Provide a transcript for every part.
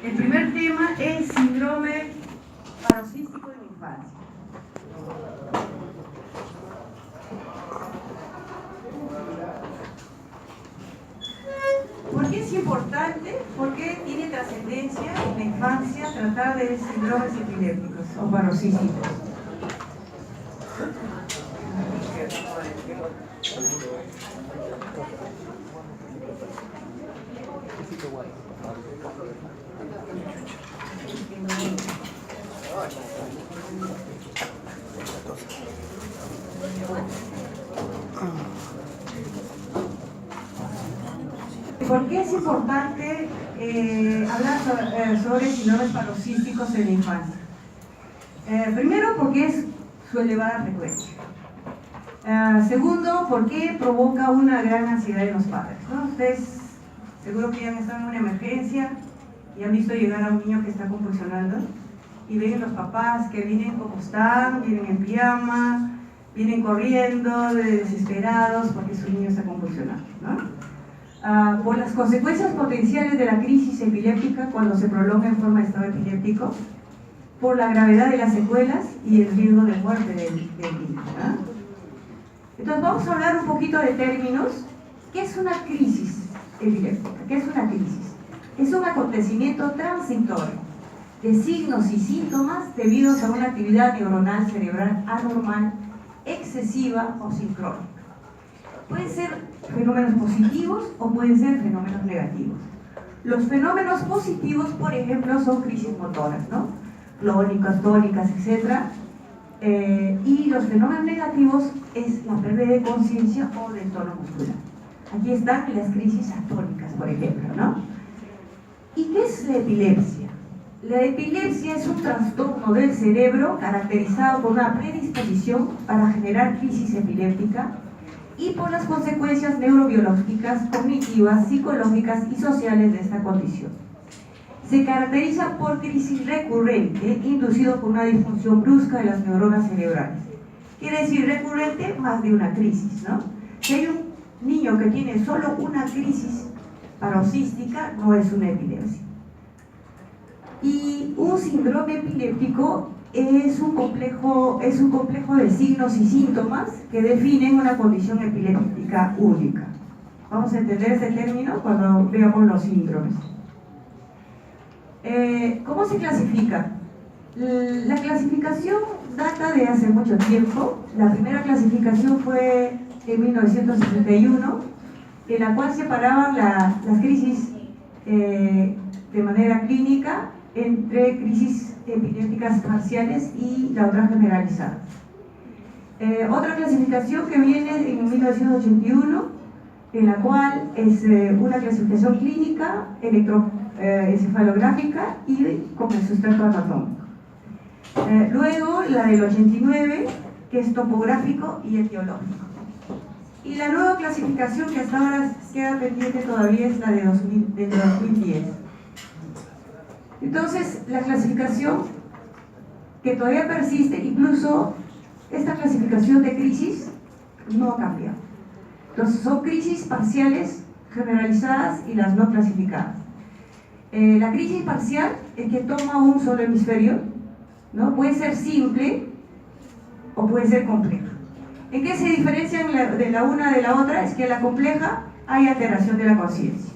El primer tema es síndrome paroxístico de la infancia. ¿Por qué es importante? ¿Por qué tiene trascendencia en la infancia tratar de síndromes epilépticos o paroxísticos? ¿Por qué es importante hablar sobre síndromes paroxísticos en la infancia? Primero, porque es su elevada frecuencia. Segundo, porque provoca una gran ansiedad en los padres, ¿no? Ustedes seguro que ya han estado en una emergencia y han visto llegar a un niño que está convulsionando y ven los papás que vienen como están, vienen en pijama, vienen corriendo, desesperados porque su niño está convulsionando, ¿no? Por las consecuencias potenciales de la crisis epiléptica cuando se prolonga en forma de estado epiléptico, por la gravedad de las secuelas y el riesgo de muerte del niño, ¿no? Entonces vamos a hablar un poquito de términos. ¿Qué es una crisis epiléptica? ¿Qué es una crisis? Es un acontecimiento transitorio de signos y síntomas debidos a una actividad neuronal cerebral anormal, excesiva o sincrónica. Pueden ser fenómenos positivos o pueden ser fenómenos negativos. Los fenómenos positivos, por ejemplo, son crisis motoras, ¿no? Clónicas, tónicas, etc. Y los fenómenos negativos es la pérdida de conciencia o del tono muscular. Aquí están las crisis atónicas, por ejemplo, ¿no? ¿Y qué es la epilepsia? La epilepsia es un trastorno del cerebro caracterizado por una predisposición para generar crisis epiléptica y por las consecuencias neurobiológicas, cognitivas, psicológicas y sociales de esta condición. Se caracteriza por crisis recurrente inducido por una disfunción brusca de las neuronas cerebrales. Quiere decir recurrente, más de una crisis, ¿no? Si hay un niño que tiene solo una crisis paroxística, no es una epilepsia. Y un síndrome epiléptico es un complejo de signos y síntomas que definen una condición epiléptica única. Vamos a entender este término cuando veamos los síndromes. ¿Cómo se clasifica? La clasificación data de hace mucho tiempo. La primera clasificación fue en 1961, en la cual separaban las crisis de manera clínica entre crisis epilépticas parciales y la otra generalizada. Otra clasificación que viene en 1981, en la cual es una clasificación clínica, electroencefalográfica y con el sustrato anatómico. Luego la del 89, que es topográfico y etiológico. Y la nueva clasificación que hasta ahora queda pendiente todavía es la de 2010. Entonces, la clasificación que todavía persiste, incluso esta clasificación de crisis no ha cambiado. Entonces, son crisis parciales, generalizadas y las no clasificadas. La crisis parcial es que toma un solo hemisferio, ¿no? Puede ser simple o puede ser compleja. ¿En qué se diferencian de la una de la otra? Es que en la compleja hay alteración de la conciencia.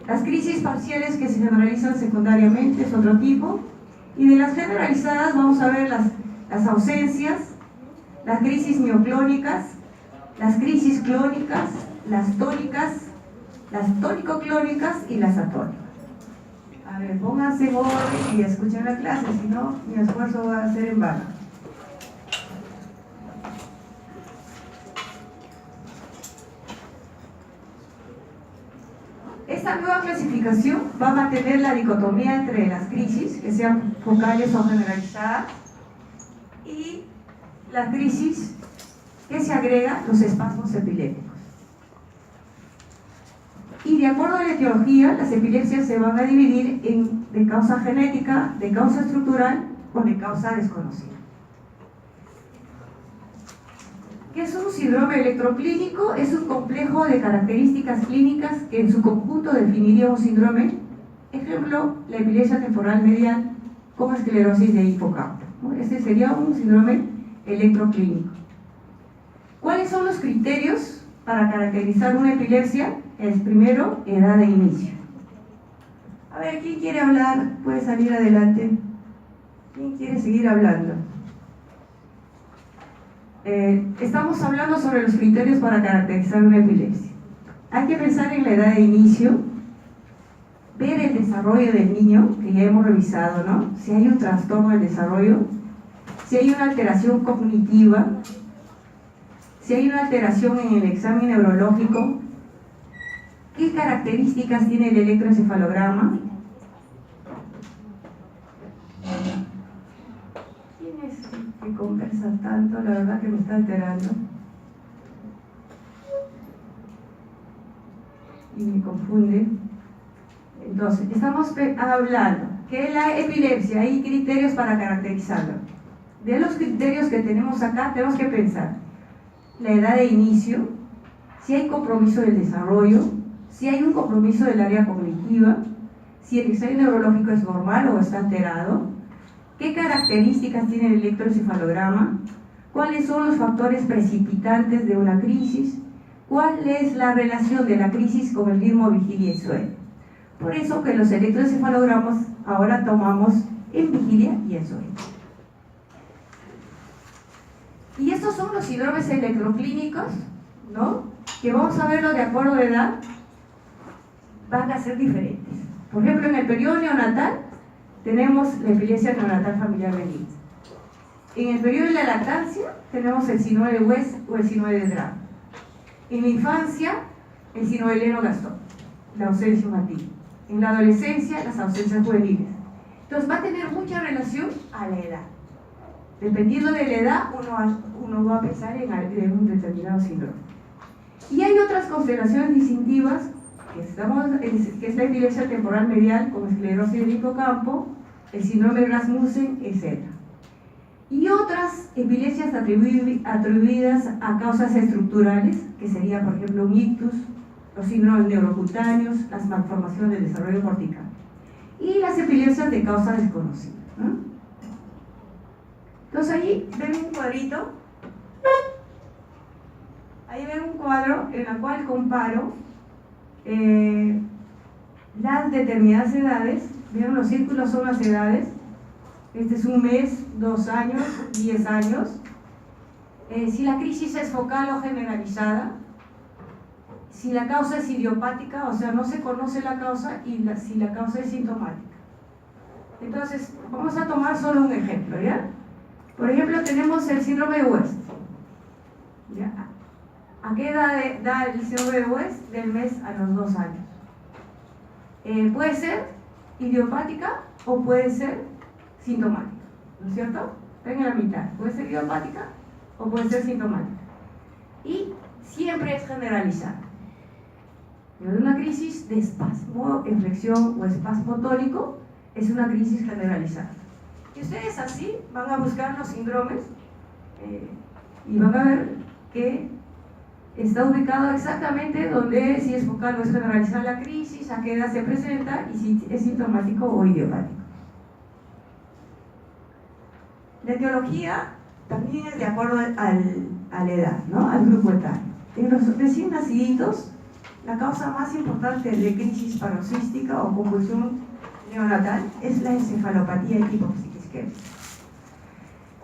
Las crisis parciales que se generalizan secundariamente es otro tipo, y de las generalizadas vamos a ver las ausencias, las crisis mioclónicas, las crisis clónicas, las tónicas, las tónico-clónicas y las atónicas. A ver, pónganse en orden y escuchen la clase, si no, mi esfuerzo va a ser en vano. Esta nueva clasificación va a mantener la dicotomía entre las crisis, que sean focales o generalizadas, y las crisis que se agregan los espasmos epilépticos. Y de acuerdo a la etiología, las epilepsias se van a dividir de causa genética, de causa estructural o de causa desconocida. ¿Qué es un síndrome electroclínico? Es un complejo de características clínicas que en su conjunto definiría un síndrome Ejemplo, la epilepsia temporal medial con esclerosis de hipocampo, ¿no? Este sería un síndrome electroclínico. ¿Cuáles son los criterios para caracterizar una epilepsia? Es primero, edad de inicio. A ver, ¿quién quiere hablar? Puede salir adelante. ¿Quién quiere seguir hablando? Estamos hablando sobre los criterios para caracterizar una epilepsia. Hay que pensar en la edad de inicio, ver el desarrollo del niño, que ya hemos revisado, ¿no? Si hay un trastorno del desarrollo, si hay una alteración cognitiva, si hay una alteración en el examen neurológico, qué características tiene el electroencefalograma. ¿Quién es que conversa tanto? La verdad que me está alterando y me confunde. Entonces, estamos hablando que la epilepsia, hay criterios para caracterizarla. De los criterios que tenemos acá, tenemos que pensar la edad de inicio, si hay compromiso del desarrollo, si hay un compromiso del área cognitiva, si el examen neurológico es normal o está alterado, qué características tiene el electroencefalograma, cuáles son los factores precipitantes de una crisis, cuál es la relación de la crisis con el ritmo, vigilia y sueño. Por eso que los electroencefalogramas ahora tomamos en vigilia y en sueño. Y estos son los síndromes electroclínicos, ¿no? Que vamos a verlo de acuerdo a edad, van a ser diferentes. Por ejemplo, en el periodo neonatal tenemos la epilepsia neonatal familiar benigna. En el periodo de la lactancia tenemos el síndrome de West o el síndrome de Dravet. En la infancia, el síndrome de Lennox-Gastaut, la ausencia infantil. En la adolescencia, las ausencias juveniles. Entonces va a tener mucha relación a la edad. Dependiendo de la edad, uno va a pensar en un determinado síndrome. Y hay otras consideraciones distintivas, que es la epilepsia temporal medial con esclerosis del hipocampo, el síndrome de Rasmussen, etc. Y otras epilepsias atribuidas a causas estructurales, que sería, por ejemplo, un ictus, los síndromes neurocutáneos, las malformaciones del desarrollo cortical. Y las epilepsias de causa desconocida, ¿no? Entonces ahí ven un cuadrito, ahí ven un cuadro en el cual comparo las determinadas edades. Vieron, los círculos son las edades. Este es un mes, 2 años, 10 años. Si la crisis es focal o generalizada, si la causa es idiopática, o sea, no se conoce la causa, y si la causa es sintomática. Entonces, vamos a tomar solo un ejemplo, ¿ya? Por ejemplo, tenemos el síndrome de West. ¿Ya? ¿A qué edad da el síndrome de West? Del mes a los 2 años. Puede ser idiopática o puede ser sintomática, ¿no es cierto? Está en la mitad. Puede ser idiopática o puede ser sintomática. Y siempre es generalizada. Pero una crisis de espasmo, inflexión o espasmo tónico es una crisis generalizada. Y ustedes así van a buscar los síndromes y van a ver que está ubicado exactamente donde, si es focal o es generalizada la crisis, a qué edad se presenta y si es sintomático o idiopático. La etiología también es de acuerdo a la edad, ¿no? Al grupo etario. En los recién nacidos, la causa más importante de crisis paroxística o convulsión neonatal es la encefalopatía hipopsiquisquémica.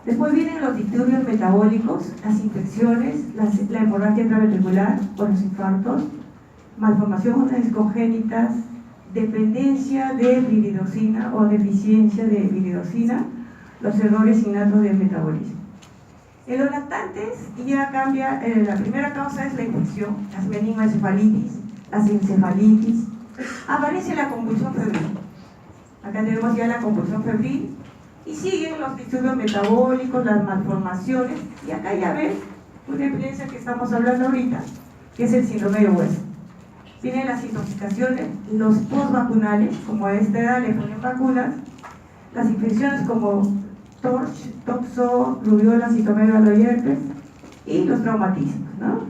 Después vienen los disturbios metabólicos, las infecciones, la hemorragia intraventricular o los infartos, malformaciones congénitas, dependencia de piridoxina o deficiencia de piridoxina, los errores innatos del metabolismo. En los lactantes ya cambia, la primera causa es la infección, las meningoencefalitis, las encefalitis, aparece la convulsión febril. Acá tenemos ya la convulsión febril y siguen los disturbios metabólicos, las malformaciones, y acá ya ven una epilepsia que estamos hablando ahorita, que es el síndrome de West. Vienen las intoxicaciones, los postvacunales, como a esta edad le ponen vacunas, las infecciones como TORCH, toxo, rubiola, citomegalo y herpes, y los traumatismos, ¿no?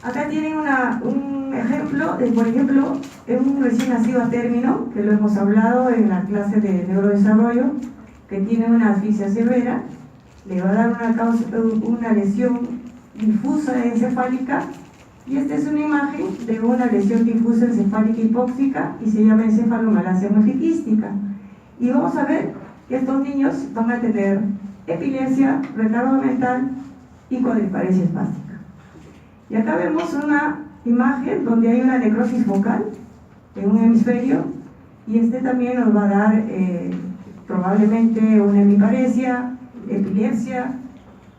Acá tienen un ejemplo, por ejemplo, un recién nacido a término, que lo hemos hablado en la clase de neurodesarrollo, que tiene una asfixia severa, le va a dar una lesión difusa encefálica, y esta es una imagen de una lesión difusa encefálica hipóxica y se llama encefalomalacia multiquística. Y vamos a ver que estos niños van a tener epilepsia, retardo mental y cuadriparesia espástica. Y acá vemos una imagen donde hay una necrosis focal en un hemisferio, y este también nos va a dar probablemente una hemiparesia, epilepsia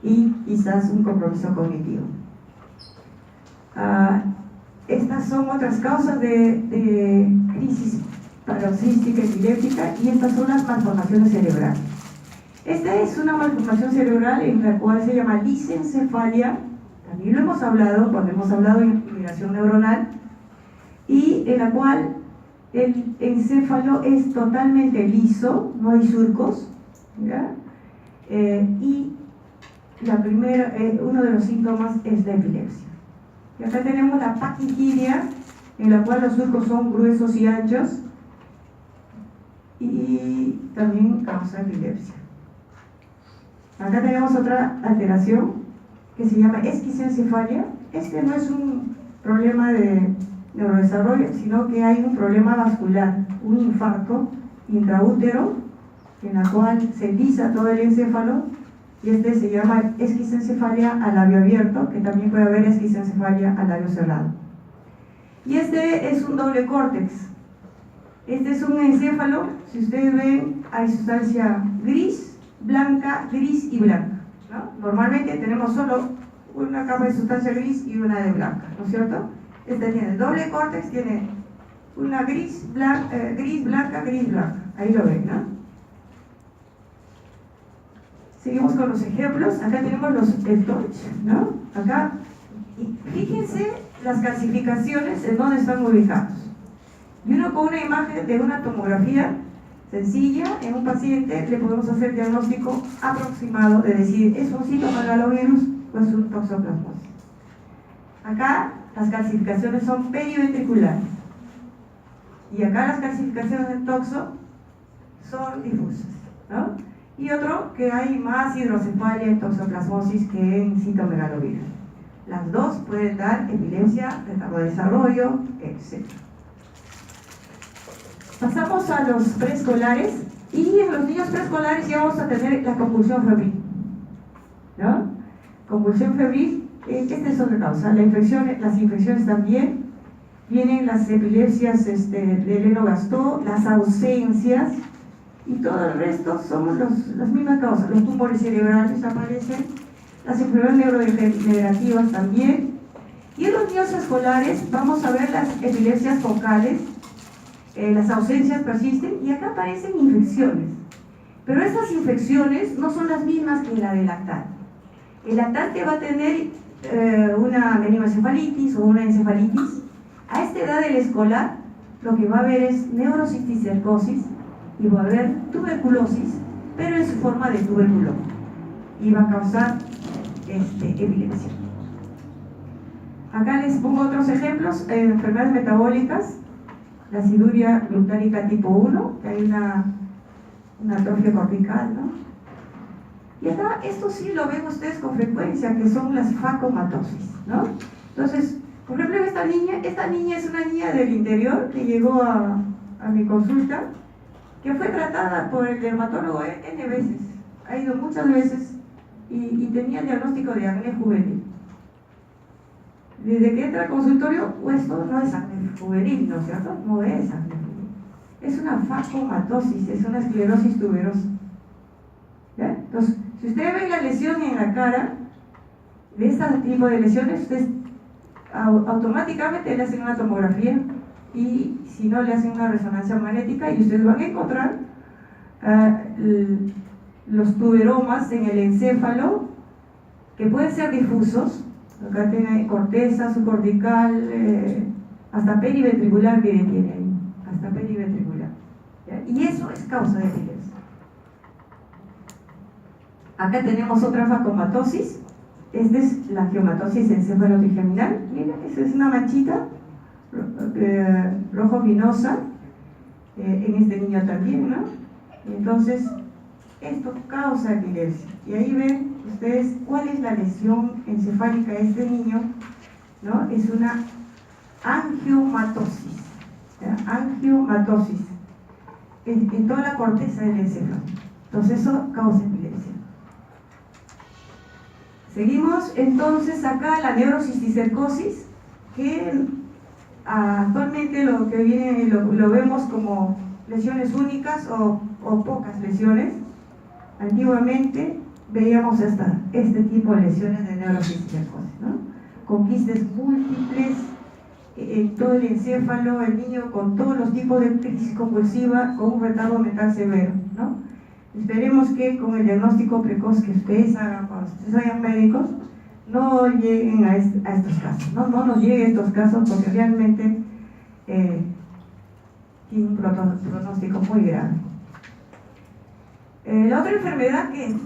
y quizás un compromiso cognitivo. Estas son otras causas de crisis paroxística epiléptica, y estas son las malformaciones cerebrales. Esta es una malformación cerebral en la cual se llama lisencefalia. También lo hemos hablado cuando hemos hablado de migración neuronal, y en la cual el encéfalo es totalmente liso, no hay surcos, ¿ya? Y uno de los síntomas es la epilepsia. Y acá tenemos la paquitidia, en la cual los surcos son gruesos y anchos, y también causa epilepsia. Acá tenemos otra alteración que se llama esquizoencefalia. Este no es un problema de neurodesarrollo, sino que hay un problema vascular, un infarto intraútero, en la cual se lisa todo el encéfalo, y este se llama esquizoencefalia a labio abierto, que también puede haber esquizoencefalia a labio cerrado. Y este es un doble córtex. Este es un encéfalo, si ustedes ven, hay sustancia gris, blanca, gris y blanca, ¿no? Normalmente tenemos solo una capa de sustancia gris y una de blanca, ¿no es cierto? Este tiene el doble córtex, tiene una gris, blanca, gris, blanca, ahí lo ven, ¿no? Seguimos con los ejemplos. Acá tenemos los TORCH, ¿no? Acá, fíjense las calcificaciones en dónde están ubicados. Y uno con una imagen de una tomografía sencilla en un paciente le podemos hacer diagnóstico aproximado de decir, ¿es un citomegalovirus o es un toxoplasmosis? Acá las calcificaciones son periventriculares, y acá las calcificaciones del toxo son difusas, ¿no? Y otro que hay más hidrocefalia en toxoplasmosis que en citomegalovirus. Las dos pueden dar epilepsia, retardo de desarrollo, etc. Pasamos a los preescolares, y en los niños preescolares ya vamos a tener la convulsión febril, ¿no? Convulsión febril, esta es otra causa. Las infecciones también, vienen las epilepsias de Lennox-Gastaut, las ausencias, y todo el resto son las mismas causas. Los tumores cerebrales aparecen, las enfermedades neurodegenerativas también, y en los niños escolares vamos a ver las epilepsias focales. Las ausencias persisten, y acá aparecen infecciones, pero estas infecciones no son las mismas que la del lactante. El lactante va a tener una meningoencefalitis o una encefalitis. A esta edad del escolar lo que va a haber es neurocisticercosis, y va a haber tuberculosis, pero en su forma de tuberculoma, y va a causar epilepsia. Acá les pongo otros ejemplos. Enfermedades metabólicas, la aciduria glutárica tipo 1, que hay una atrofia cortical, ¿no? Y acá, esto sí lo ven ustedes con frecuencia, que son las facomatosis, ¿no? Entonces, por ejemplo, esta niña es una niña del interior que llegó a mi consulta, que fue tratada por el dermatólogo N veces, ha ido muchas veces, y tenía el diagnóstico de acné juvenil. Desde que entra al consultorio, esto no es acné juvenil, ¿no es cierto? No es acné juvenil. Es una facomatosis, es una esclerosis tuberosa. ¿Ya? Entonces, si ustedes ven la lesión en la cara, de este tipo de lesiones, ustedes automáticamente le hacen una tomografía, y si no, le hacen una resonancia magnética, y ustedes van a encontrar los tuberomas en el encéfalo, que pueden ser difusos. Acá tiene corteza, subcortical, hasta periventricular, miren, tiene ahí, hasta periventricular, ¿ya? Y eso es causa de epilepsia. Acá tenemos otra facomatosis, Esta es la angiomatosis encéfalo-trigeminal. Mira, esa es una manchita rojo vinosa en este niño también, ¿no? Y entonces, esto causa epilepsia. Y ahí ven ustedes cuál es la lesión encefálica de este niño, ¿no? Es una angiomatosis, ¿ya? Angiomatosis en toda la corteza del encéfalo. Entonces eso causa epilepsia. Seguimos entonces acá la neurocisticercosis, que actualmente lo que viene lo vemos como lesiones únicas o pocas lesiones. Antiguamente veíamos este tipo de lesiones de neurocisticercosis, ¿no? Con quistes múltiples en todo el encéfalo, el niño con todos los tipos de crisis convulsiva, con un retardo mental severo, ¿no? Esperemos que con el diagnóstico precoz que ustedes hagan cuando ustedes vayan médicos, no lleguen a estos casos, ¿no? No nos lleguen estos casos porque realmente tiene un pronóstico muy grave. La otra enfermedad que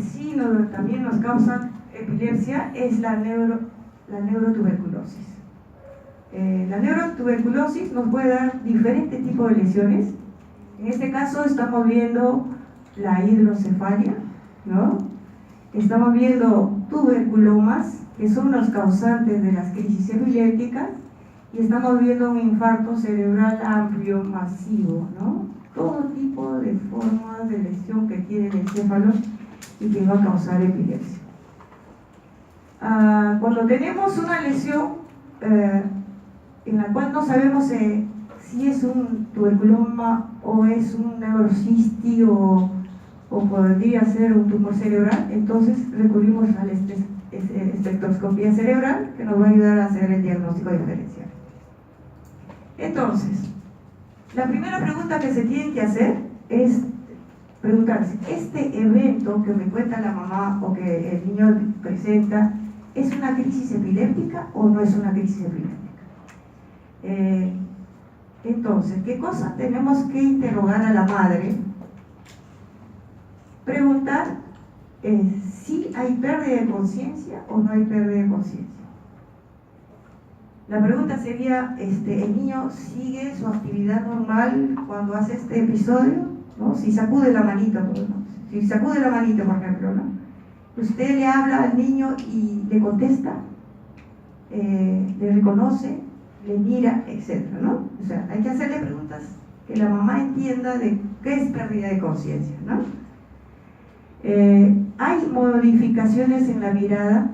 sí también nos causa epilepsia es la neurotuberculosis. La neurotuberculosis nos puede dar diferentes tipos de lesiones. En este caso estamos viendo la hidrocefalia, ¿no? Estamos viendo tuberculomas, que son los causantes de las crisis epilépticas, y estamos viendo un infarto cerebral amplio, masivo, ¿no? Todo tipo de formas de lesión que tiene el encéfalo y que va a causar epilepsia. Cuando tenemos una lesión en la cual no sabemos si es un tuberculoma o es un neurocisti o podría ser un tumor cerebral, entonces recurrimos a la espectroscopía cerebral, que nos va a ayudar a hacer el diagnóstico diferencial. Entonces, la primera pregunta que se tiene que hacer es preguntarse, ¿este evento que me cuenta la mamá o que el niño presenta es una crisis epiléptica o no es una crisis epiléptica? Entonces, ¿qué cosa tenemos que interrogar a la madre? Preguntar si hay pérdida de conciencia o no hay pérdida de conciencia. La pregunta sería, ¿el niño sigue su actividad normal cuando hace este episodio? ¿No? Si sacude la manito, ¿no? Si sacude la manito, por ejemplo, ¿no? Usted le habla al niño y le contesta, le reconoce, le mira, etc., ¿no? O sea, hay que hacerle preguntas que la mamá entienda de qué es pérdida de conciencia, ¿no? Hay modificaciones en la mirada.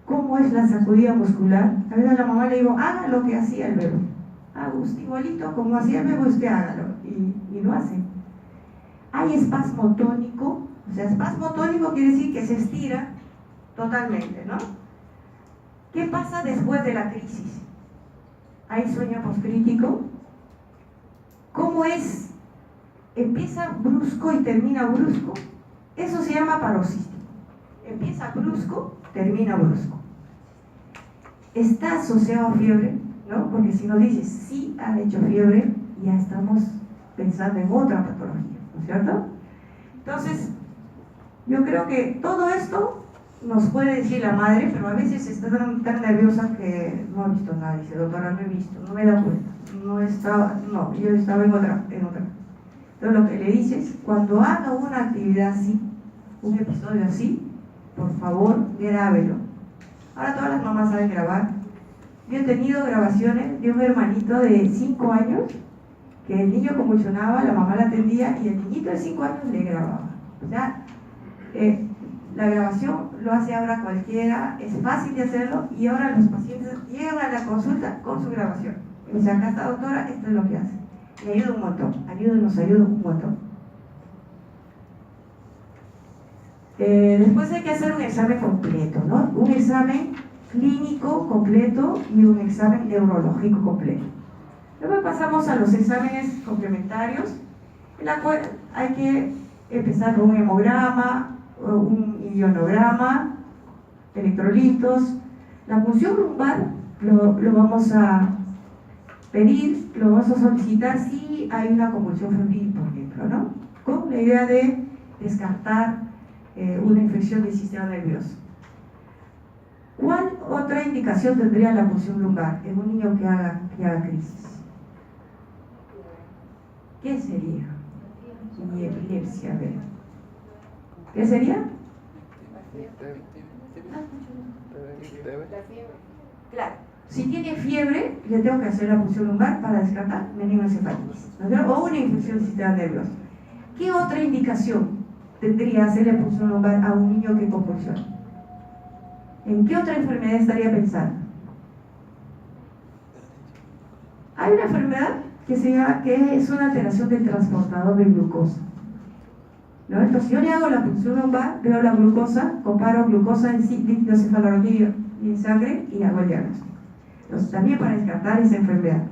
¿Cómo es la sacudida muscular? A veces a la mamá le digo, haga lo que hacía el bebé. Haga usted igualito como hacía el bebé, usted hágalo. Y lo hace. Hay espasmo tónico. O sea, espasmo tónico quiere decir que se estira totalmente, ¿no? ¿Qué pasa después de la crisis? ¿Hay sueño poscrítico? ¿Cómo es? ¿Empieza brusco y termina brusco? Eso se llama paroxístico. Empieza brusco, termina brusco. Está asociado a fiebre, ¿no? Porque si nos dice sí ha hecho fiebre, ya estamos pensando en otra patología, ¿no es cierto? Entonces, yo creo que todo esto nos puede decir la madre, pero a veces está tan nerviosa que no ha visto nada. Dice, doctora, no he visto, no me he dado cuenta, yo estaba en otra. Entonces lo que le dices, cuando haga una actividad así, un episodio así, por favor, grábelo. Ahora todas las mamás saben grabar. Yo he tenido grabaciones de un hermanito de 5 años que el niño convulsionaba, la mamá la atendía y el niñito de 5 años le grababa. O sea, la grabación lo hace ahora cualquiera, es fácil de hacerlo y ahora los pacientes llegan a la consulta con su grabación. O sea, acá está doctora, esto es lo que hace. Y ayuda un montón, nos ayuda un montón. Después hay que hacer un examen completo, ¿no? Un examen clínico completo y un examen neurológico completo. Luego pasamos a los exámenes complementarios, en la cual hay que empezar con un hemograma, un ionograma, electrolitos. La punción lumbar lo vamos a pedir, lo vamos a solicitar si hay una convulsión febril, por ejemplo, ¿no? Con la idea de descartar una infección del sistema nervioso. ¿Cuál otra indicación tendría la punción lumbar en un niño que haga crisis? ¿Qué sería? Mi epilepsia, a ver. ¿Qué sería? Claro, si tiene fiebre, le tengo que hacer la punción lumbar para descartar meningoencefalitis, ¿no? O una infección del sistema nervioso. ¿Qué otra indicación tendría hacerle punción lumbar a un niño que convulsiona? ¿En qué otra enfermedad estaría pensando? Hay una enfermedad que es una alteración del transportador de glucosa, ¿no? Entonces yo le hago la punción lumbar, veo la glucosa, comparo glucosa en líquido cefalorraquídeo y en sangre y hago el diagnóstico. Entonces también para descartar esa enfermedad.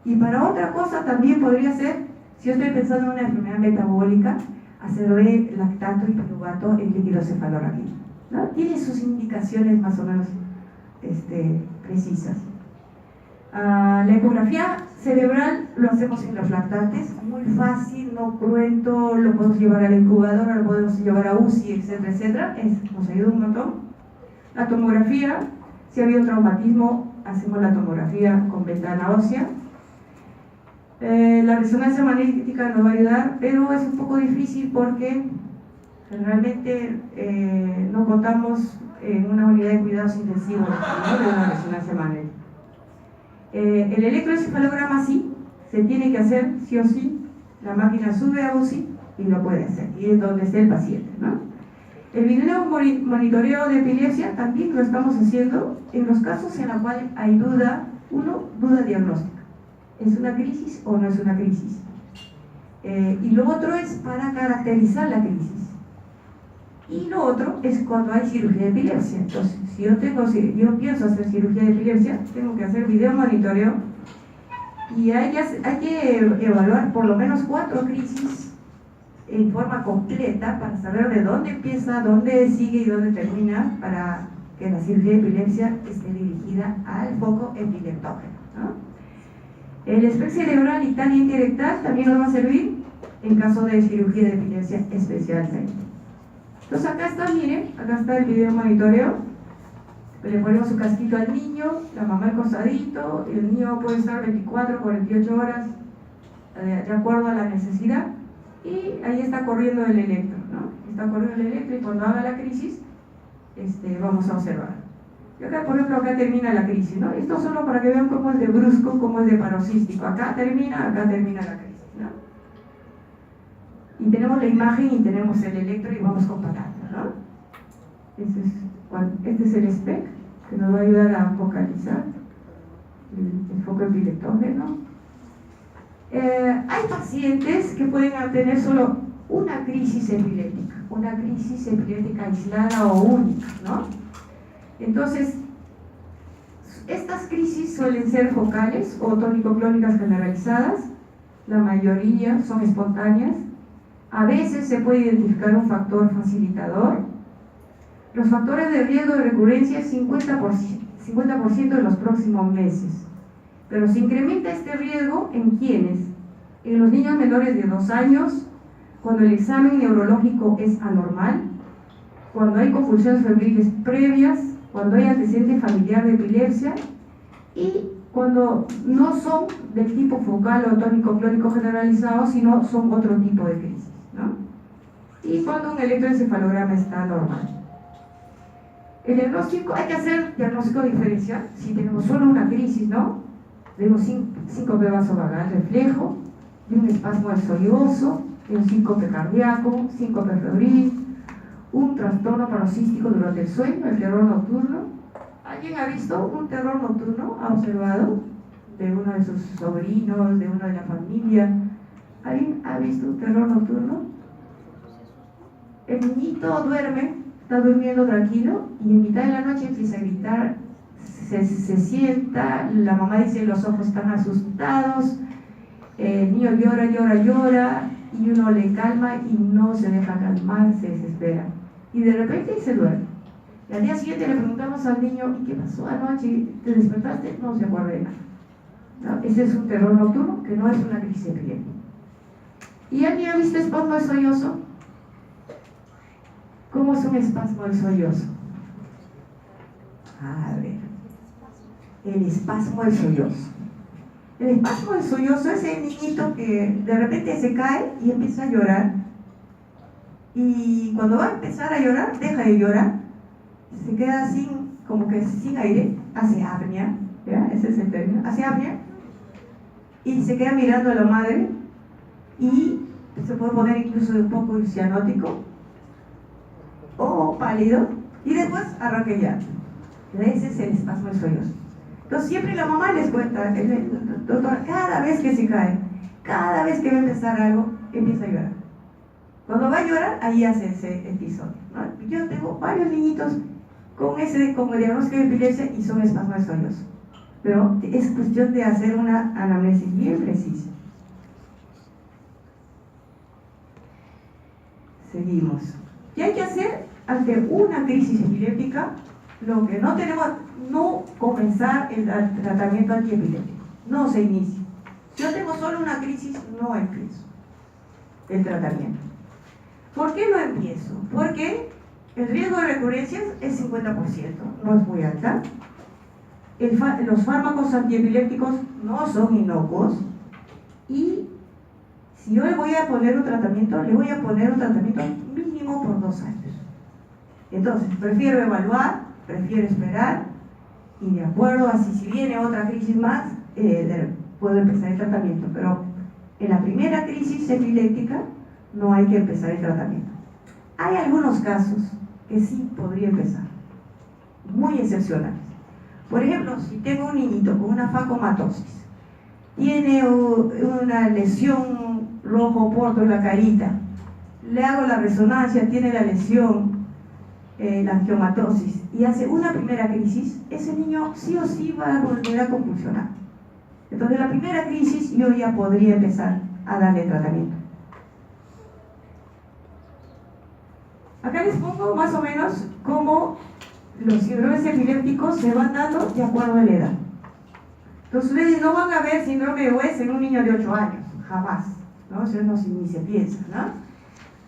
Y para otra cosa también podría ser, si yo estoy pensando en una enfermedad metabólica, hacerle lactato y piruvato en líquido cefalorraquídeo, ¿no? Tiene sus indicaciones más o menos precisas. La ecografía cerebral lo hacemos en los lactantes, muy fácil, no cruento, lo podemos llevar a la incubadora, lo podemos llevar a UCI, etcétera, etcétera. Nos ayuda un montón. La tomografía, si ha habido traumatismo, hacemos la tomografía con ventana ósea. La resonancia magnética nos va a ayudar, pero es un poco difícil porque realmente no contamos en una unidad de cuidados intensivos, ¿no?, de una resonancia magnética. El electroencefalograma sí, se tiene que hacer sí o sí, la máquina sube a UCI y lo puede hacer, y es donde esté el paciente, ¿no? El video monitoreo de epilepsia también lo estamos haciendo en los casos en los cuales hay duda diagnóstica. ¿Es una crisis o no es una crisis? Y lo otro es para caracterizar la crisis. Y lo otro es cuando hay cirugía de epilepsia. Entonces, si yo pienso hacer cirugía de epilepsia, tengo que hacer video monitoreo y hay que evaluar por lo menos 4 crisis en forma completa para saber de dónde empieza, dónde sigue y dónde termina, para que la cirugía de epilepsia esté dirigida al foco epileptógeno, ¿no? El SPECT cerebral y tangente rectal también nos va a servir en caso de cirugía de epilepsia especialmente. Entonces acá está, miren, acá está el video monitoreo. Le ponemos su casquito al niño, la mamá al costadito, el niño puede estar 24, 48 horas de acuerdo a la necesidad, y ahí está corriendo el electro, ¿no? Está corriendo el electro y cuando haga la crisis, vamos a observar. Y acá, por ejemplo, acá termina la crisis, ¿no? Esto solo para que vean cómo es de brusco, cómo es de paroxístico. Acá termina la crisis, ¿no? Y tenemos la imagen y tenemos el electro y vamos comparando, ¿no? Este es el SPECT, que nos va a ayudar a focalizar el foco epileptógeno. Hay pacientes que pueden tener solo una crisis epiléptica aislada o única, ¿no? Entonces, estas crisis suelen ser focales o tónico-clónicas generalizadas, la mayoría son espontáneas. A veces se puede identificar un factor facilitador. Los factores de riesgo de recurrencia es 50% en los próximos meses. Pero se incrementa este riesgo ¿en quiénes? En los niños menores de 2 años, cuando el examen neurológico es anormal, cuando hay convulsiones febriles previas, cuando hay antecedente familiar de epilepsia y cuando no son del tipo focal o tónico-clónico generalizado, sino son otro tipo de crisis, ¿no? Y cuando un electroencefalograma está normal. El diagnóstico, hay que hacer diagnóstico diferencial si tenemos solo una crisis, ¿no? Tenemos síncope vasovagal reflejo, de un espasmo del sollozo, de un síncope cardíaco, síncope febril, un trastorno paroxístico durante el sueño, el terror nocturno. ¿Alguien ha visto un terror nocturno? ¿Ha observado? De uno de sus sobrinos, de uno de la familia. ¿Alguien ha visto un terror nocturno? El niñito duerme, está durmiendo tranquilo y en mitad de la noche empieza a gritar, se sienta, la mamá dice los ojos están asustados, el niño llora y uno le calma y no se deja calmar, se desespera y de repente se duerme. Y al día siguiente le preguntamos al niño, ¿qué pasó anoche? ¿Te despertaste? No se acuerda de nada, ¿no? Ese es un terror nocturno que no es una crisis epiléptica. ¿Y alguien ha visto espasmo del sollozo? ¿Cómo es un espasmo del sollozo? A ver, el espasmo del sollozo. El espasmo del sollozo es el niñito que de repente se cae y empieza a llorar. Y cuando va a empezar a llorar, deja de llorar, se queda como que sin aire, hace apnea, ¿ya? Ese es el término, hace apnea, y se queda mirando a la madre y se puede poner incluso un poco cianótico o pálido y después arranca el llanto. Ese es el espasmo del sollozo. Entonces siempre la mamá les cuenta, el doctor, cada vez que se cae, cada vez que va a empezar algo, empieza a llorar. Cuando va a llorar, ahí hace ese episodio, ¿no? Yo tengo varios niñitos con el diagnóstico de epilepsia y son espasmos de sollozo. Pero es cuestión de hacer una anamnesis bien precisa. Seguimos. ¿Qué hay que hacer ante una crisis epiléptica? Lo que no tenemos, no comenzar el tratamiento antiepiléptico. No se inicia. Si yo tengo solo una crisis, no empiezo el tratamiento. ¿Por qué no empiezo? Porque el riesgo de recurrencias es 50%, no es muy alta. Los fármacos antiepilépticos no son inocuos. Y si yo le voy a poner un tratamiento, le voy a poner un tratamiento mínimo por 2 años. Entonces, prefiero evaluar, prefiero esperar, y de acuerdo a si viene otra crisis más, puedo empezar el tratamiento. Pero en la primera crisis epiléptica, no hay que empezar el tratamiento. Hay algunos casos que sí podría empezar, muy excepcionales. Por ejemplo, si tengo un niñito con una facomatosis, tiene una lesión rojo porto en la carita, le hago la resonancia, tiene la lesión, la angiomatosis, y hace una primera crisis, ese niño sí o sí va a volver a convulsionar. Entonces, la primera crisis yo ya podría empezar a darle tratamiento. Acá les pongo más o menos cómo los síndromes epilépticos se van dando de acuerdo a la edad. Entonces ustedes no van a ver síndrome de West en un niño de 8 años, jamás, ¿no? Eso no ni se piensa, ¿no?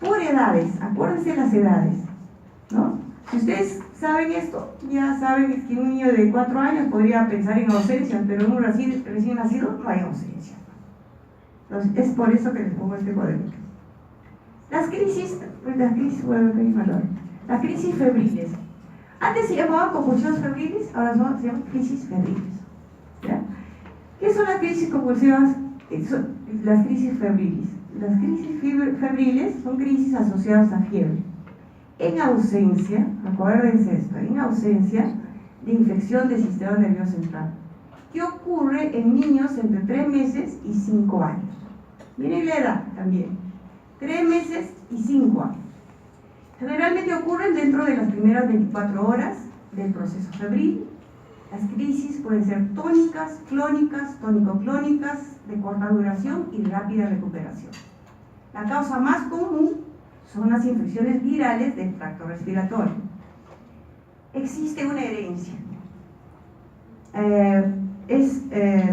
Por edades, acuérdense las edades, ¿no? Si ustedes saben esto, ya saben que un niño de 4 años podría pensar en ausencia, pero en un recién nacido no hay ausencia. Entonces es por eso que les pongo este cuadrito. Las crisis febriles. Antes se llamaban convulsiones febriles, ahora se llaman crisis febriles. ¿Ya? ¿Qué son las crisis convulsivas? Las crisis febriles. Las crisis febriles son crisis asociadas a fiebre. En ausencia, acuérdense esto, en ausencia de infección del sistema nervioso central. ¿Qué ocurre en niños entre 3 meses y 5 años? Miren la edad también. 3 meses y 5 años. Generalmente ocurren dentro de las primeras 24 horas del proceso febril. Las crisis pueden ser tónicas, clónicas, tónico-clónicas, de corta duración y rápida recuperación. La causa más común son las infecciones virales del tracto respiratorio. Existe una herencia. Es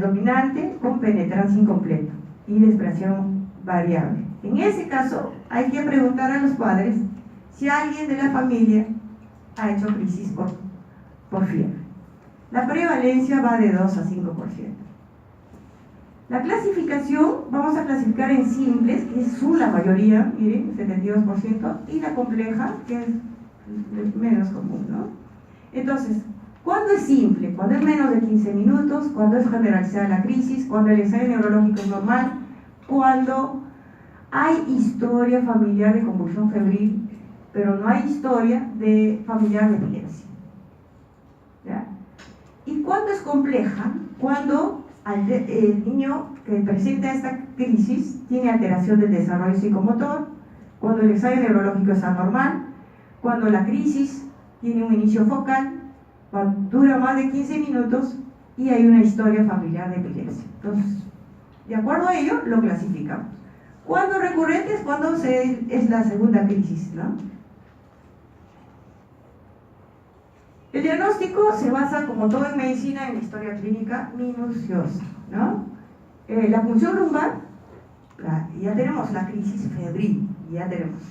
dominante con penetrancia incompleta y de expresión variable. En ese caso, hay que preguntar a los padres si alguien de la familia ha hecho crisis por fiebre. La prevalencia va de 2 a 5%. La clasificación, vamos a clasificar en simples, que son la mayoría, miren, 72%, y la compleja, que es menos común, ¿no? Entonces, ¿cuándo es simple? Cuando es menos de 15 minutos, cuando es generalizada la crisis, cuando el ensayo neurológico es normal, cuando hay historia familiar de convulsión febril, pero no hay historia de familiar de epilepsia. ¿Ya? ¿Y cuándo es compleja? Cuando el niño que presenta esta crisis tiene alteración del desarrollo psicomotor, cuando el ensayo neurológico es anormal, cuando la crisis tiene un inicio focal, cuando dura más de 15 minutos y hay una historia familiar de epilepsia. Entonces, de acuerdo a ello, lo clasificamos. ¿Cuándo recurrentes? Cuando es la segunda crisis, ¿no? El diagnóstico se basa, como todo en medicina, en la historia clínica minuciosa, ¿no? La punción lumbar, ya tenemos la crisis febril, ya tenemos.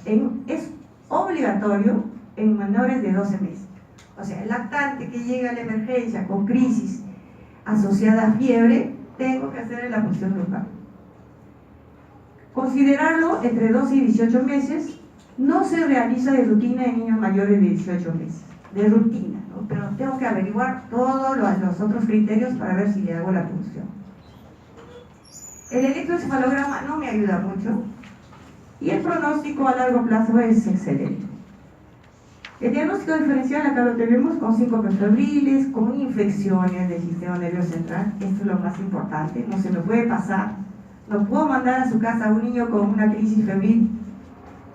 Es obligatorio en menores de 12 meses. O sea, el lactante que llega a la emergencia con crisis asociada a fiebre, tengo que hacerle la punción grupal. Considerarlo entre 12 y 18 meses. No se realiza de rutina en niños mayores de 18 meses, de rutina, ¿no? Pero tengo que averiguar todos los otros criterios para ver si le hago la punción. El electroencefalograma no me ayuda mucho y el pronóstico a largo plazo es excelente. El diagnóstico diferencial acá lo tenemos con síncopes febriles, con infecciones del sistema nervioso central. Esto es lo más importante, no se me puede pasar. No puedo mandar a su casa a un niño con una crisis febril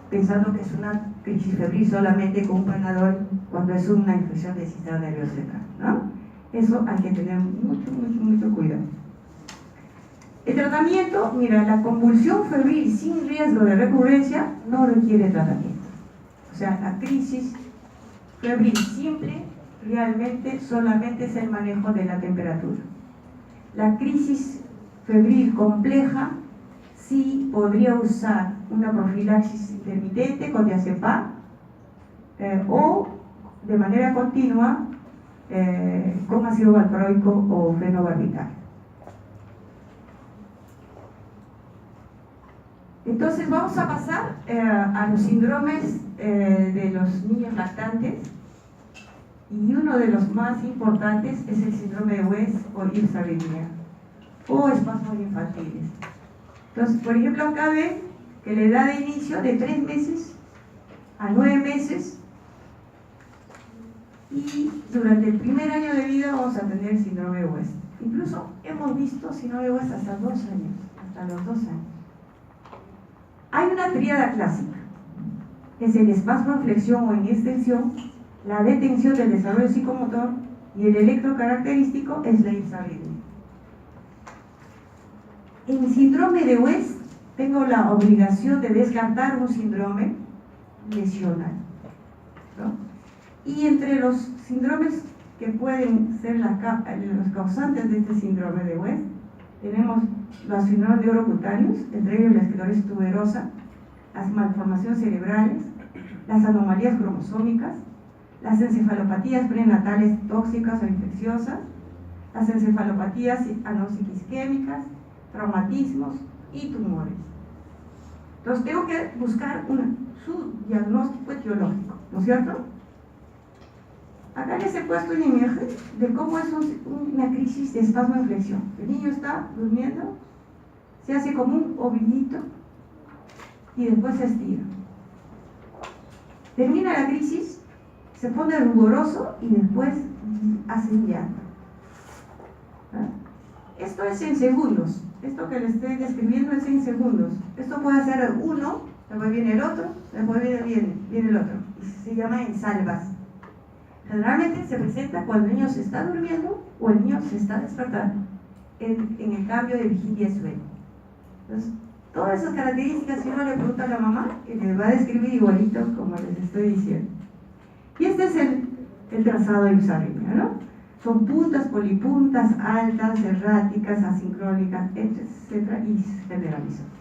pensando que es una crisis febril solamente con un Panadol cuando es una infección del sistema nervioso central, ¿no? Eso hay que tener mucho cuidado. El tratamiento, mira, la convulsión febril sin riesgo de recurrencia no requiere tratamiento. O sea, la crisis febril simple realmente solamente es el manejo de la temperatura. La crisis febril compleja sí podría usar una profilaxis intermitente con diazepam o de manera continua con ácido valproico o fenobarbital. Entonces vamos a pasar a los síndromes de los niños lactantes, y uno de los más importantes es el síndrome de West o hirsarritmia o espasmos infantiles. Entonces, por ejemplo, acá ven que la edad de inicio de 3 meses a 9 meses, y durante el primer año de vida vamos a tener síndrome de West. Incluso hemos visto síndrome de West hasta 2 años, hasta los 2 años. Hay una tríada clásica, es el espasmo en flexión o en extensión, la detención del desarrollo psicomotor, y el electrocaracterístico es la hirsarritmia. En síndrome de West tengo la obligación de descartar un síndrome lesional, ¿no? Y entre los síndromes que pueden ser los causantes de este síndrome de West, tenemos los síndromes de oro cutáneos, entre ellos la esclerosis tuberosa, las malformaciones cerebrales, las anomalías cromosómicas, las encefalopatías prenatales tóxicas o infecciosas, las encefalopatías anosiquisquémicas, traumatismos y tumores. Entonces tengo que buscar su diagnóstico etiológico, ¿no es cierto? Acá les he puesto una imagen de cómo es una crisis de espasmo en flexión. El niño está durmiendo, se hace como un ovillito y después se estira. Termina la crisis, se pone ruboroso y después hace un llanto. Esto es en segundos. Esto que les estoy describiendo es en segundos. Esto puede ser uno, después viene el otro, después viene el otro. Y se llama en salvas. Generalmente se presenta cuando el niño se está durmiendo o el niño se está despertando en el cambio de vigilia y sueño. Entonces, todas esas características, si uno le pregunta a la mamá, le va a describir igualito como les estoy diciendo. Y este es el trazado de hirsarritmia, ¿no? Son puntas, polipuntas, altas, erráticas, asincrónicas, etc. y generalizadas.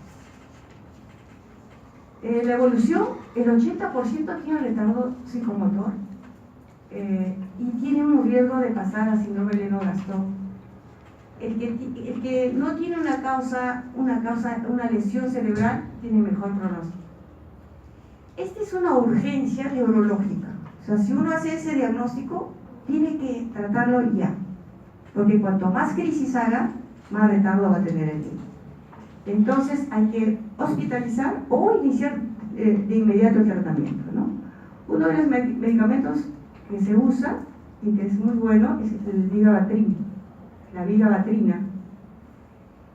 La evolución, el 80% tiene retardo psicomotor y tiene un riesgo de pasar a síndrome de Lennox-Gastaut. El que no tiene una lesión cerebral tiene mejor pronóstico. Esta es una urgencia neurológica. O sea, si uno hace ese diagnóstico, tiene que tratarlo ya, porque cuanto más crisis haga, más retardo va a tener el niño. Entonces hay que hospitalizar o iniciar de inmediato el tratamiento, ¿no? Uno de los medicamentos que se usa y que es muy bueno es el vigabatrin, la vigabatrina.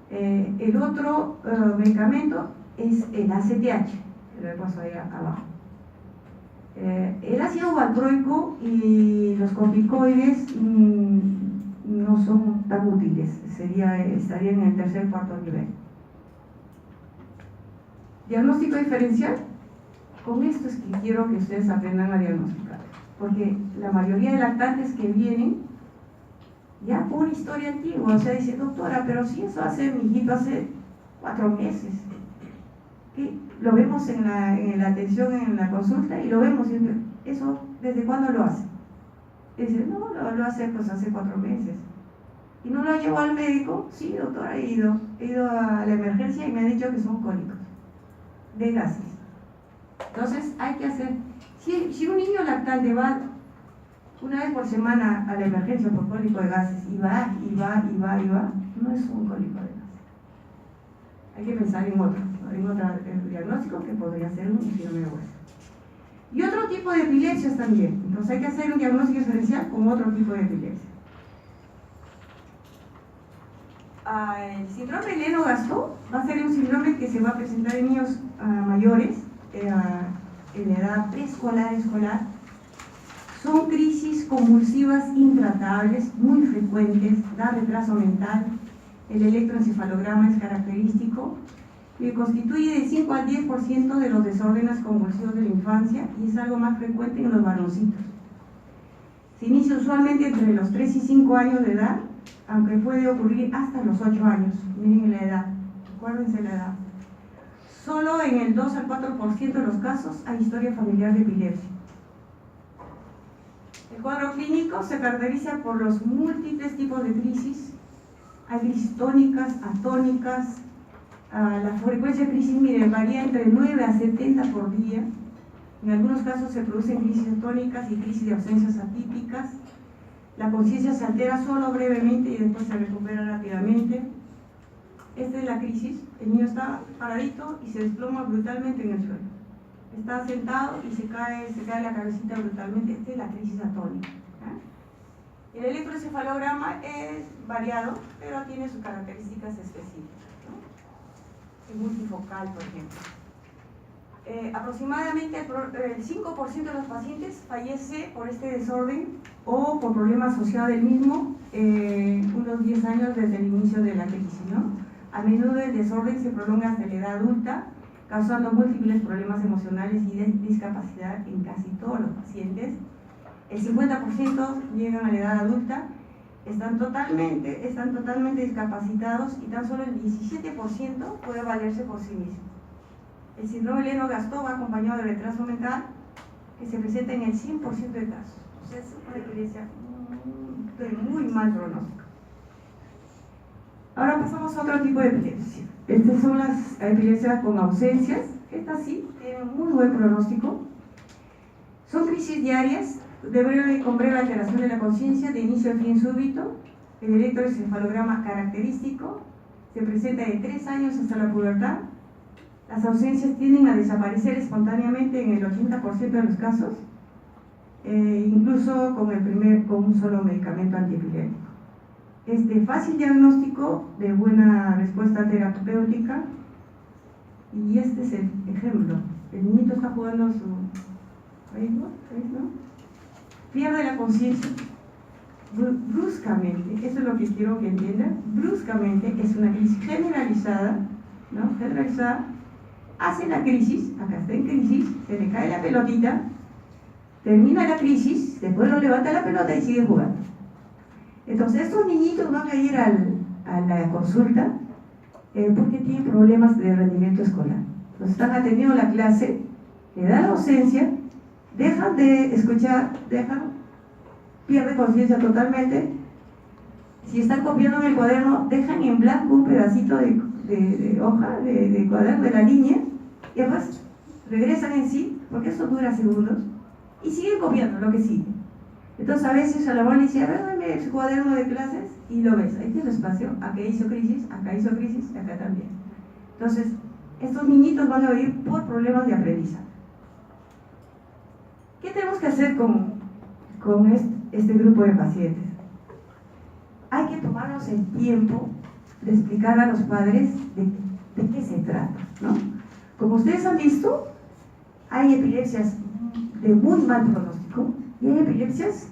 El otro medicamento es el ACTH, que lo he puesto ahí abajo. El ácido valproico y los corticoides no son tan útiles, estarían en el tercer o cuarto nivel. Diagnóstico diferencial. Con esto es que quiero que ustedes aprendan a diagnosticar, porque la mayoría de lactantes que vienen ya por una historia antigua, o sea, dice, doctora, pero si eso mi hijito hace 4 meses. ¿Qué? Lo vemos en la atención, en la consulta, y lo vemos, eso, ¿desde cuándo lo hace? Dice, no, lo hace pues hace 4 meses. ¿Y no lo llevó al médico? Sí, doctora, he ido a la emergencia y me ha dicho que son cólicos de gases. Entonces hay que hacer, si un niño lactante va una vez por semana a la emergencia por cólico de gases y va, no es un cólico de gases. Hay que pensar en otro diagnóstico que podría ser un síndrome de hueso. Y otro tipo de epilepsias también. Entonces hay que hacer un diagnóstico diferencial con otro tipo de epilepsia. El síndrome de Lennox-Gastaut va a ser un síndrome que se va a presentar en niños mayores, en la edad preescolar, escolar. Son crisis convulsivas intratables, muy frecuentes, da retraso mental. El electroencefalograma es característico y constituye de 5 al 10% de los desórdenes convulsivos de la infancia y es algo más frecuente en los varoncitos. Se inicia usualmente entre los 3 y 5 años de edad, aunque puede ocurrir hasta los 8 años. Miren la edad, acuérdense la edad. Solo en el 2 al 4% de los casos hay historia familiar de epilepsia. El cuadro clínico se caracteriza por los múltiples tipos de crisis. Hay crisis tónicas, atónicas. La frecuencia de crisis, miren, varía entre 9 a 70 por día. En algunos casos se producen crisis tónicas y crisis de ausencias atípicas. La conciencia se altera solo brevemente y después se recupera rápidamente. Esta es la crisis. El niño está paradito y se desploma brutalmente en el suelo. Está sentado y se cae la cabecita brutalmente. Esta es la crisis atónica. El electroencefalograma es variado, pero tiene sus características específicas, ¿no? Es multifocal, por ejemplo. Aproximadamente el 5% de los pacientes fallece por este desorden o por problemas asociados del mismo unos 10 años desde el inicio de la crisis, ¿no? A menudo el desorden se prolonga hasta la edad adulta, causando múltiples problemas emocionales y de discapacidad en casi todos los pacientes. El 50% llegan a la edad adulta, están totalmente discapacitados y tan solo el 17% puede valerse por sí mismo. El síndrome de Lennox-Gastaut va acompañado de retraso mental que se presenta en el 100% de casos. O sea, es una epilepsia de muy mal pronóstico. Ahora pasamos a otro tipo de epilepsia. Estas son las epilepsias con ausencias. Estas sí tienen muy buen pronóstico. Son crisis diarias con breve alteración de la conciencia de inicio a fin súbito. El electroencefalograma característico se presenta de 3 años hasta la pubertad. Las ausencias tienden a desaparecer espontáneamente en el 80% de los casos, incluso con un solo medicamento antiepiléptico. Es de fácil diagnóstico, de buena respuesta terapéutica, y este es el ejemplo. El niñito está jugando su Facebook, ¿no? Pierde la conciencia bruscamente. Eso es lo que quiero que entiendan. Bruscamente es una crisis generalizada, ¿no? Generalizada. Hace la crisis, acá está en crisis, se le cae la pelotita, termina la crisis, después lo levanta la pelota y sigue jugando. Entonces estos niñitos van a ir a la consulta porque tienen problemas de rendimiento escolar. Los están atendiendo la clase, le dan la ausencia, dejan de escuchar, pierden conciencia totalmente. Si están copiando en el cuaderno, dejan en blanco un pedacito de hoja, de cuaderno, de la línea, y después regresan en sí, porque eso dura segundos, y siguen copiando lo que sigue. Entonces a veces a la mamá le dice, a ver, dame su cuaderno de clases, y lo ves, ahí tiene espacio, acá hizo crisis, y acá también. Entonces, estos niñitos van a vivir por problemas de aprendizaje. ¿Qué tenemos que hacer con este grupo de pacientes? Hay que tomarnos el tiempo de explicar a los padres de qué se trata, ¿no? Como ustedes han visto, hay epilepsias de muy mal pronóstico y hay epilepsias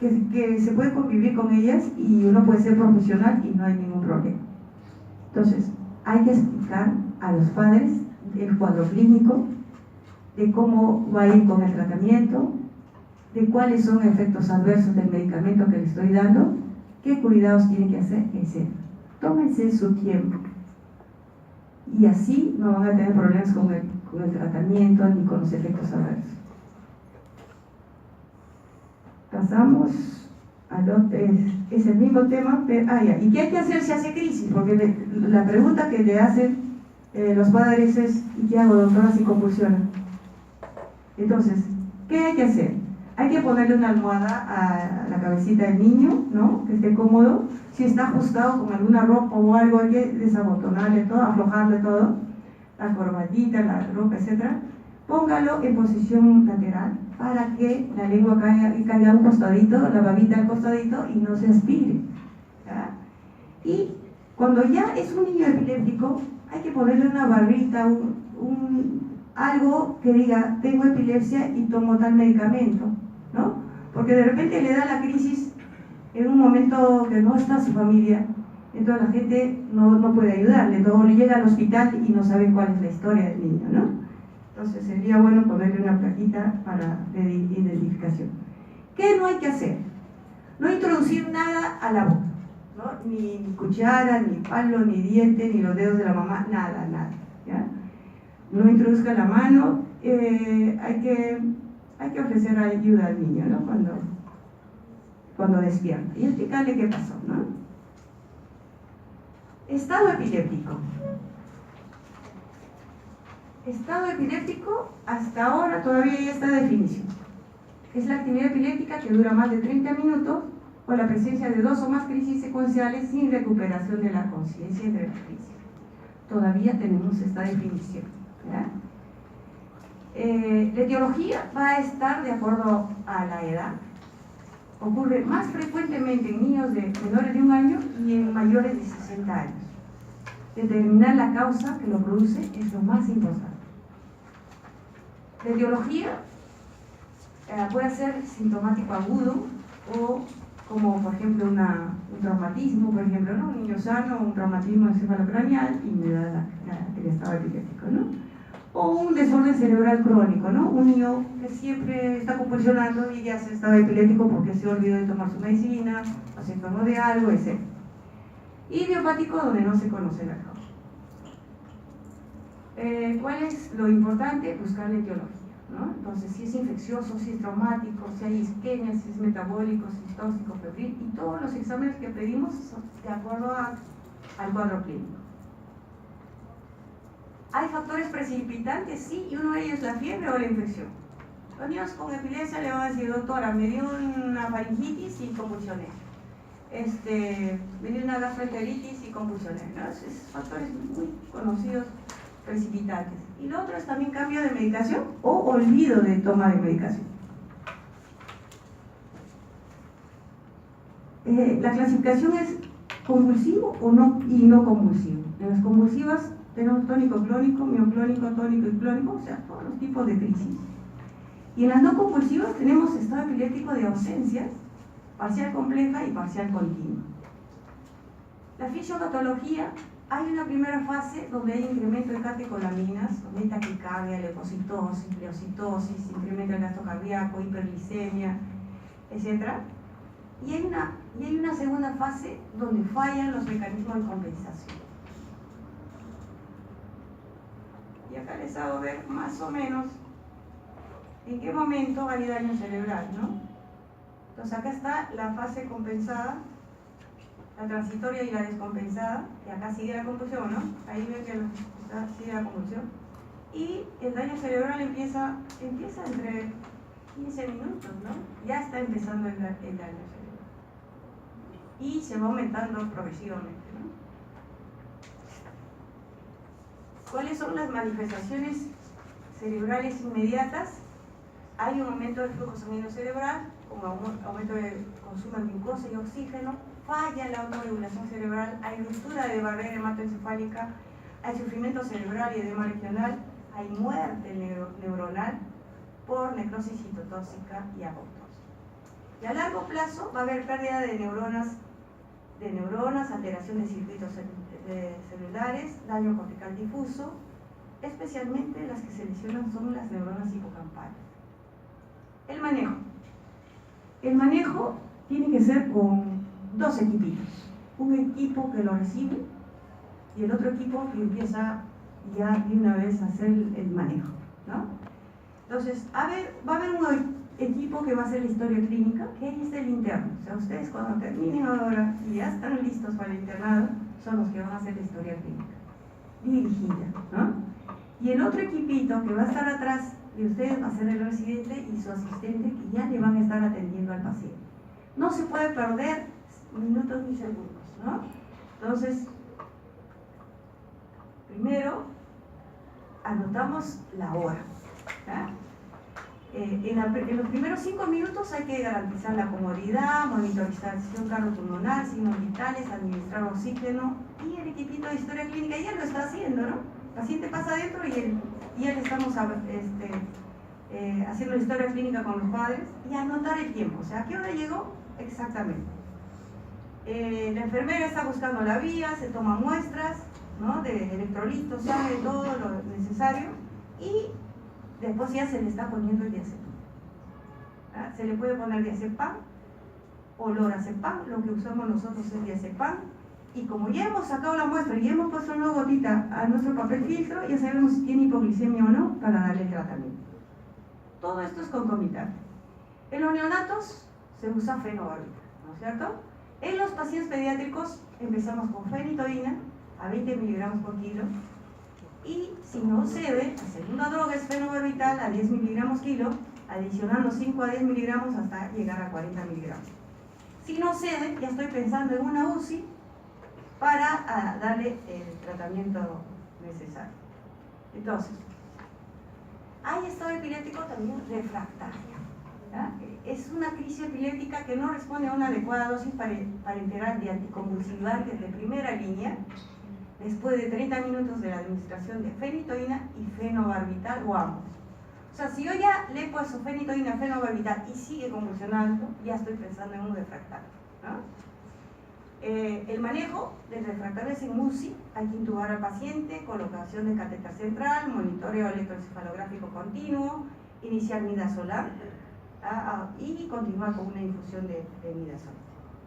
que se puede convivir con ellas y uno puede ser profesional y no hay ningún problema. Entonces, hay que explicar a los padres el cuadro clínico, de cómo va a ir con el tratamiento, de cuáles son efectos adversos del medicamento que le estoy dando, qué cuidados tienen que hacer, etc. Tómense su tiempo y así no van a tener problemas con el tratamiento ni con los efectos adversos. Pasamos al otro, es el mismo tema, pero, ya. ¿Y qué hay que hacer si hace crisis? Porque la pregunta que le hacen los padres es, ¿y qué hago, doctora, si convulsiona? Entonces, ¿qué hay que hacer? Hay que ponerle una almohada a la cabecita del niño, ¿no? Que esté cómodo. Si está ajustado con alguna ropa o algo, hay que desabotonarle todo, aflojarle todo, la corbatita, la ropa, etc. Póngalo en posición lateral para que la lengua caiga a un costadito, la babita al costadito y no se aspire, ¿ya? Y cuando ya es un niño epiléptico, hay que ponerle una barrita, algo que diga, tengo epilepsia y tomo tal medicamento, ¿no? Porque de repente le da la crisis en un momento que no está su familia, entonces la gente no puede ayudarle, luego le llega al hospital y no sabe cuál es la historia del niño, ¿no? Entonces sería bueno ponerle una plaquita de identificación. ¿Qué no hay que hacer? No introducir nada a la boca, ¿no? Ni cuchara, ni palo, ni diente, ni los dedos de la mamá, nada, ¿ya? No introduzca la mano, hay que ofrecer ayuda al niño, ¿no? Cuando despierta y explicarle qué pasó, ¿no? Estado epiléptico. Estado epiléptico, hasta ahora todavía hay esta definición. Es la actividad epiléptica que dura más de 30 minutos con la presencia de 2 o más crisis secuenciales sin recuperación de la conciencia entre las crisis. Todavía tenemos esta definición, ¿ya? La etiología va a estar de acuerdo a la edad. Ocurre más frecuentemente en niños de menores de 1 año y en mayores de 60 años. Determinar la causa que lo produce es lo más importante. La etiología puede ser sintomático agudo o como por ejemplo un traumatismo, por ejemplo, ¿no? Un niño sano, un traumatismo encefalocraneal y me da el estado epiléptico, ¿no? O un desorden cerebral crónico, ¿no? Un niño que siempre está convulsionando y ya se estado epiléptico porque se olvidó de tomar su medicina, o se enfermó de algo, etc. Idiopático, donde no se conoce la causa. ¿Cuál es lo importante? Buscar la etiología, ¿no? Entonces, si es infeccioso, si es traumático, si hay isquemia, si es metabólico, si es tóxico, febril, y todos los exámenes que pedimos son de acuerdo al cuadro clínico. Hay factores precipitantes, sí, y uno de ellos es la fiebre o la infección. Los niños con epilepsia le van a decir, doctora, me dio una faringitis y convulsioné. Me dio una gastroenteritis y convulsioné, ¿no? Esos factores muy conocidos precipitantes. Y lo otro es también cambio de medicación o olvido de toma de medicación. La clasificación es convulsivo o no, y no convulsivo. En las convulsivas tenemos tónico clónico, mioclónico, tónico y clónico, o sea, todos los tipos de crisis. Y en las no convulsivas tenemos estado epiléptico de ausencias, parcial compleja y parcial continua. La fisiopatología, hay una primera fase donde hay incremento de catecolaminas, donde hay taquicardia, leucocitosis, pleocitosis, incremento del gasto cardíaco, hiperglicemia, etc. Y hay una segunda fase donde fallan los mecanismos de compensación. Y acá les hago ver más o menos en qué momento hay daño cerebral, ¿no? Entonces acá está la fase compensada, la transitoria y la descompensada, y acá sigue la convulsión, ¿no? Ahí ven que sigue la convulsión. Y el daño cerebral empieza entre 15 minutos, ¿no? Ya está empezando el daño cerebral. Y se va aumentando progresivamente, ¿no? ¿Cuáles son las manifestaciones cerebrales inmediatas? Hay un aumento del flujo sanguíneo cerebral, con aumento del consumo de glucosa y oxígeno, falla la autorregulación cerebral, hay ruptura de barrera hematoencefálica, hay sufrimiento cerebral y edema regional, hay muerte neuronal por necrosis citotóxica y apoptosis. Y a largo plazo va a haber pérdida de neuronas, alteración de circuitos celulares, daño cortical difuso, especialmente las que se lesionan son las neuronas hipocampales. El manejo tiene que ser con 2 equipitos. Un equipo que lo recibe y el otro equipo que empieza ya de una vez a hacer el manejo, ¿no? Entonces, va a haber un equipo que va a hacer la historia clínica, que ahí está el interno. O sea, ustedes cuando terminen ahora y ya están listos para el internado, son los que van a hacer la historia clínica, dirigida, ¿no? Y el otro equipito que va a estar atrás de ustedes va a ser el residente y su asistente, que ya le van a estar atendiendo al paciente. No se puede perder minutos ni segundos, ¿no? Entonces, primero, anotamos la hora, ¿ya? En los primeros 5 minutos hay que garantizar la comodidad, monitorización cardiopulmonar, signos vitales, administrar oxígeno, y el equipito de historia clínica ya lo está haciendo, ¿no? El paciente pasa adentro y ya le estamos haciendo la historia clínica con los padres y anotar el tiempo, o sea, ¿a qué hora llegó? Exactamente. La enfermera está buscando la vía, se toman muestras, ¿no? De electrolitos, sale todo lo necesario y después ya se le está poniendo el diazepam. ¿Ah? Se le puede poner diazepam, lorazepam, lo que usamos nosotros es diazepam, y como ya hemos sacado la muestra y hemos puesto una gotita a nuestro papel filtro, ya sabemos si tiene hipoglicemia o no para darle el tratamiento. Todo esto es concomitante. En los neonatos se usa fenobarbital, ¿no es cierto? En los pacientes pediátricos empezamos con fenitoína a 20 miligramos por kilo, y si no cede, la segunda droga es fenobarbital a 10 miligramos kilo, adicionando 5 a 10 miligramos hasta llegar a 40 miligramos. Si no cede, ya estoy pensando en una UCI para darle el tratamiento necesario. Entonces, hay estado epiléptico también refractario, ¿ya? Es una crisis epiléptica que no responde a una adecuada dosis parenteral de anticonvulsivantes de primera línea, después de 30 minutos de la administración de fenitoína y fenobarbital o ambos. O sea, si yo ya le he puesto fenitoína, fenobarbital y sigue convulsionando, ya estoy pensando en un refractario, ¿no? El manejo del refractario es en UCI, hay que intubar al paciente, colocación de catéter central, monitoreo electroencefalográfico continuo, iniciar midazolam y continuar con una infusión de midazolam.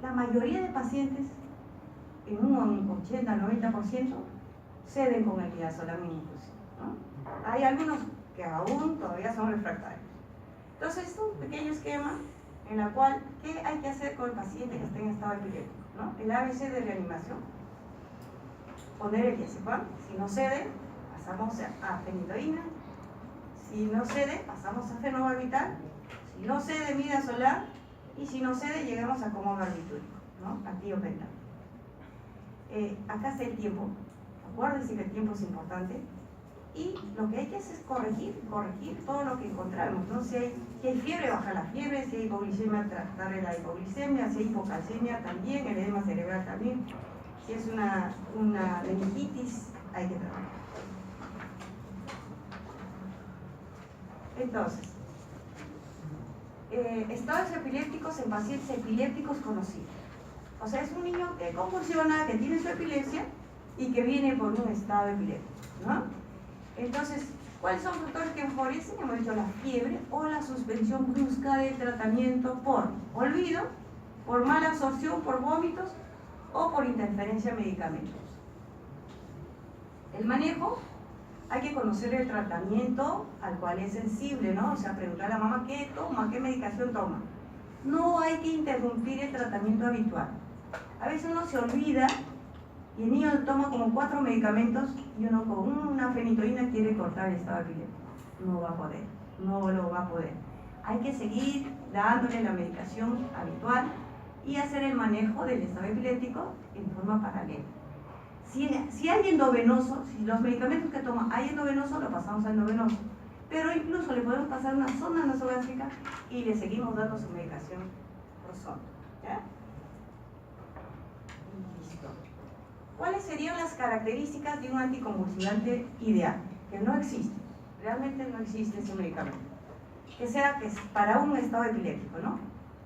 La mayoría de pacientes, en un 80-90%, ceden con el midazolam en infusión, ¿no? Hay algunos que aún todavía son refractarios. Entonces, es un pequeño esquema en el cual, ¿qué hay que hacer con el paciente que está en estado epiléptico, ¿no? El ABC de reanimación, poner el diazepam, si no cede, pasamos a fenitoína, si no cede, pasamos a fenobarbital, si no cede, midazolam, y si no cede, llegamos a coma barbitúrico, ¿no? A tiopental. Acá está el tiempo, acuérdense que el tiempo es importante, y lo que hay que hacer es corregir todo lo que encontramos, ¿no? Si hay fiebre, bajar la fiebre, si hay hipoglicemia, tratarle la hipoglicemia, si hay hipocalcemia también, el edema cerebral también, si es una meningitis, hay que tratar. Entonces, estados epilépticos en pacientes epilépticos conocidos. O sea, es un niño que convulsiona, que tiene su epilepsia y que viene por un estado epiléptico, ¿no? Entonces, ¿cuáles son factores que favorecen? Hemos dicho la fiebre o la suspensión brusca del tratamiento por olvido, por mala absorción, por vómitos o por interferencia de medicamentos. El manejo, hay que conocer el tratamiento al cual es sensible, ¿no? O sea, preguntar a la mamá qué toma, qué medicación toma. No hay que interrumpir el tratamiento habitual. A veces uno se olvida y el niño toma como 4 medicamentos y uno con una fenitoína quiere cortar el estado epiléptico. No va a poder, no lo va a poder. Hay que seguir dándole la medicación habitual y hacer el manejo del estado epiléptico en forma paralela. Si hay endovenoso, si los medicamentos que toma hay endovenoso, lo pasamos a endovenoso. Pero incluso le podemos pasar una sonda nasogástrica y le seguimos dando su medicación por sonda, ¿ya? Listo. ¿Cuáles serían las características de un anticonvulsivante ideal? Que no existe, realmente no existe ese medicamento. Que sea para un estado epiléptico, ¿no?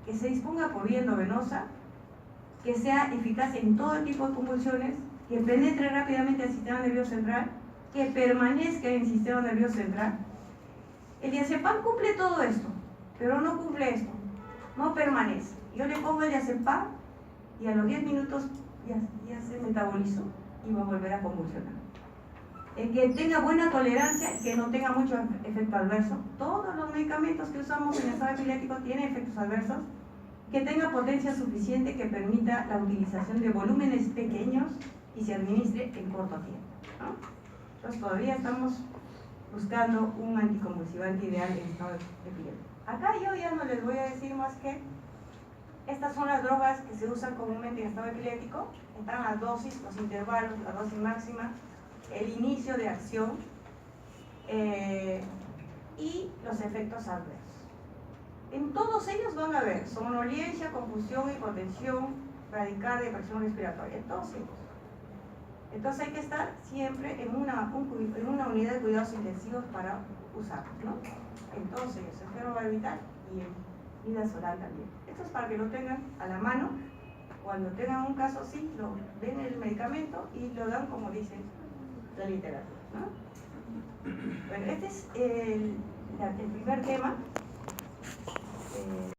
Que se disponga por vía endovenosa, que sea eficaz en todo tipo de convulsiones, que penetre rápidamente al sistema nervioso central, que permanezca en el sistema nervioso central. El diazepam cumple todo esto, pero no cumple esto, no permanece. Yo le pongo el diazepam y a los 10 minutos ya se metabolizó y va a volver a convulsionar. que tenga buena tolerancia y que no tenga mucho efecto adverso. Todos los medicamentos que usamos en estado epiléptico tienen efectos adversos. Que tenga potencia suficiente que permita la utilización de volúmenes pequeños y se administre en corto tiempo, ¿no? Entonces todavía estamos buscando un anticonvulsivante ideal en estado epiléptico. Acá yo ya no les voy a decir más que estas son las drogas que se usan comúnmente en estado epiléptico. Están las dosis, los intervalos, la dosis máxima, el inicio de acción y los efectos adversos. En todos ellos van a haber somnolencia, confusión, hipotensión, bradicardia, presión respiratoria, en todos ellos. Entonces hay que estar siempre en una unidad de cuidados intensivos para usarlos, ¿no? En todos ellos, enfermo orbital y en vida solar también. Esto es para que lo tengan a la mano. Cuando tengan un caso así, lo den el medicamento y lo dan como dice la literatura, ¿no? Bueno, este es el primer tema.